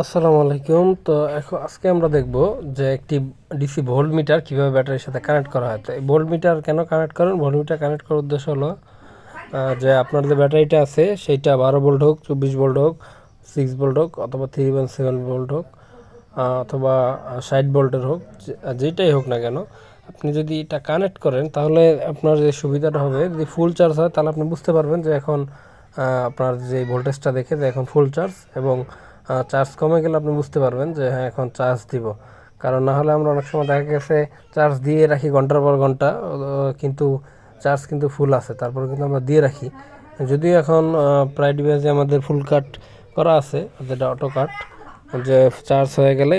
আসসালামু আলাইকুম। তো এখন আজকে আমরা দেখব যে একটি ডিসি ভোল্ট মিটার কীভাবে ব্যাটারির সাথে কানেক্ট করা হয়। তো এই ভোল্ট মিটার কেন কানেক্ট করেন? ভোল্ট মিটার কানেক্ট করার উদ্দেশ্য হলো যে আপনার যে ব্যাটারিটা আছে সেইটা 12 ভোল্ট হোক, 24 ভোল্ট হোক, 6 ভোল্ট হোক, অথবা 3.7 ভোল্ট হোক, অথবা 60 ভোল্টের হোক, যেটাই হোক না কেন, আপনি যদি এটা কানেক্ট করেন তাহলে আপনার যে সুবিধাটা হবে, যদি ফুল চার্জ হয় তাহলে আপনি বুঝতে পারবেন যে এখন আপনার যে ভোল্টেজটা দেখে যে এখন ফুল চার্জ, এবং চার্জ কমে গেলে আপনি বুঝতে পারবেন যে হ্যাঁ এখন চার্জ দিব। কারণ না হলে আমরা অনেক সময় দেখা গেছে চার্জ দিয়ে রাখি ঘন্টার পর ঘন্টা, কিন্তু চার্জ কিন্তু ফুল আছে, তারপরে কিন্তু আমরা দিয়ে রাখি। যদিও এখন প্রায় ডিভাইসে আমাদের ফুল কাট করা আছে, যেটা অটো কাট, যে চার্জ হয়ে গেলে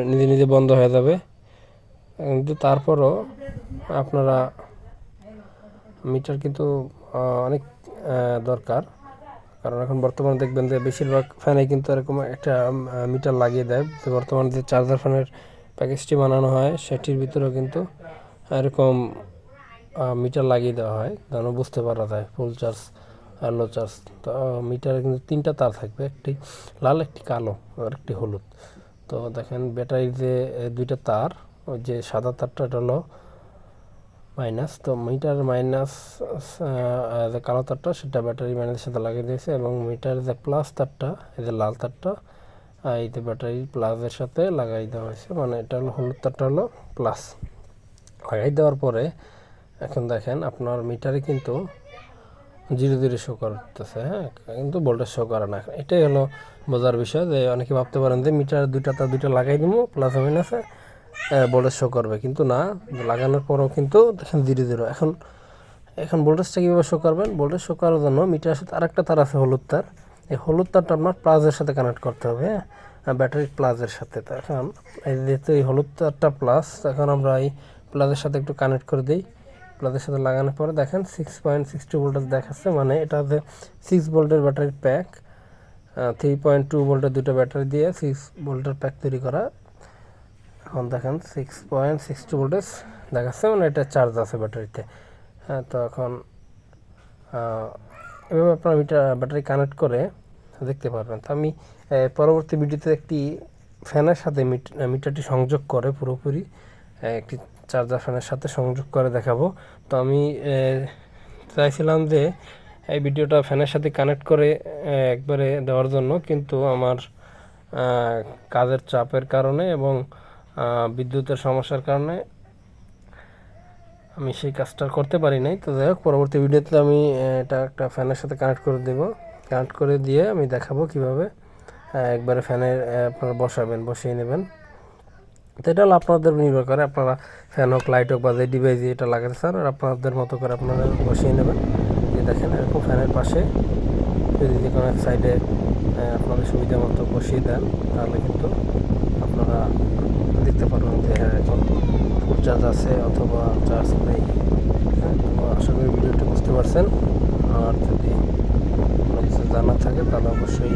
নিজে নিজে বন্ধ হয়ে যাবে। কিন্তু তারপরও আপনারা মিটার কিন্তু অনেক দরকার। কারণ এখন বর্তমানে দেখবেন যে বেশিরভাগ ফ্যানে কিন্তু এরকম একটা মিটার লাগিয়ে দেয়। তো বর্তমানে যে চার্জার ফ্যানের প্যাকেজটি বানানো হয় সেটির ভিতরেও কিন্তু এরকম মিটার লাগিয়ে দেওয়া হয়, যেন বুঝতে পারা যায় ফুল চার্জ আর লো চার্জ। তো মিটারে কিন্তু 3টা তার থাকবে, একটি লাল, একটি কালো আর একটি হলুদ। তো দেখেন ব্যাটারির যে 2টা তার, ওই যে সাদা তারটা এটা হলো মাইনাস, তো মিটার মাইনাস যে কালো তারটা সেটা ব্যাটারি মাইনাসের সাথে লাগিয়ে দিয়েছে, এবং মিটার যে প্লাস তারটা, এই যে লাল তারটা, এই যে ব্যাটারি প্লাসের সাথে লাগাই দেওয়া হয়েছে, মানে এটা হলো হলুদ তারটা হলো প্লাস। লাগাই দেওয়ার পরে এখন দেখেন আপনার মিটারে কিন্তু 0 0 শো করতেছে, হ্যাঁ, কিন্তু ভোল্টেজ শো করে না। এটাই হলো বোঝার বিষয়, যে অনেকে ভাবতে পারেন যে মিটার 2টা তার 2টা লাগাই দিব প্লাস মাইনাসে ভোল্টেজ শো করবে, কিন্তু না, লাগানোর পরেও কিন্তু দেখেন 0 0। এখন এখন ভোল্টেজটা কীভাবে শো করবেন? ভোল্টেজ শো করার জন্য মিটারের সাথে আরেকটা তার আছে হলুদ তার, এই হলুদ তারটা আপনার প্লাসের সাথে কানেক্ট করতে হবে, হ্যাঁ, ব্যাটারির প্লাসের সাথে। তো এখন এই যেহেতু এই হলুদ তারটা প্লাস, এখন আমরা এই প্লাসের সাথে একটু কানেক্ট করে দিই। প্লাসের সাথে লাগানোর পরে দেখেন 6.62 ভোল্টেজ দেখাচ্ছে, মানে এটা হচ্ছে 6 ভোল্টের ব্যাটারির প্যাক। 3.2 ভোল্টের 2টা ব্যাটারি দিয়ে 6 ভোল্টের প্যাক তৈরি করা। এখন দেখেন 6.62 ভোল্টেজ দেখাচ্ছে, মানে এটা চার্জ আছে ব্যাটারিতে। হ্যাঁ, তো এখন এভাবে আপনার ব্যাটারি কানেক্ট করে দেখতে পারবেন। তো আমি পরবর্তী ভিডিওতে একটি ফ্যানের সাথে মিটারটি সংযোগ করে পুরোপুরি একটি চার্জার ফ্যানের সাথে সংযোগ করে দেখাবো। তো আমি চাইছিলাম যে এই ভিডিওটা ফ্যানের সাথে কানেক্ট করে একবারে দেওয়ার জন্য, কিন্তু আমার কাজের চাপের কারণে এবং বিদ্যুতের সমস্যার কারণে আমি সেই কাজটা করতে পারি নাই। তো যাই হোক, পরবর্তী ভিডিওতে আমি এটা একটা ফ্যানের সাথে কানেক্ট করে দেব। কানেক্ট করে দিয়ে আমি দেখাবো কীভাবে একবারে ফ্যানের আপনারা বসিয়ে নেবেন। তো এটা হলো আপনাদের নির্ভর করে, আপনারা ফ্যান হোক, লাইট হোক, বা যে ডিভাইস এটা লাগাতে চান, আর আপনাদের মতো করে আপনারা বসিয়ে নেবেন। এই দেখেন এরকম ফ্যানের পাশে যদি যে কোনো এক সাইডে আপনাদের সুবিধা মতো বসিয়ে দেন, তাহলে কিন্তু আপনারা দেখতে পারবেন যে হ্যাঁ এখন ফুল চার্জ আছে অথবা চার্জ নেই। হ্যাঁ, তো আশা করি ভিডিওটি বুঝতে পারছেন। আর যদি কোনো কিছু জানার থাকে তাহলে অবশ্যই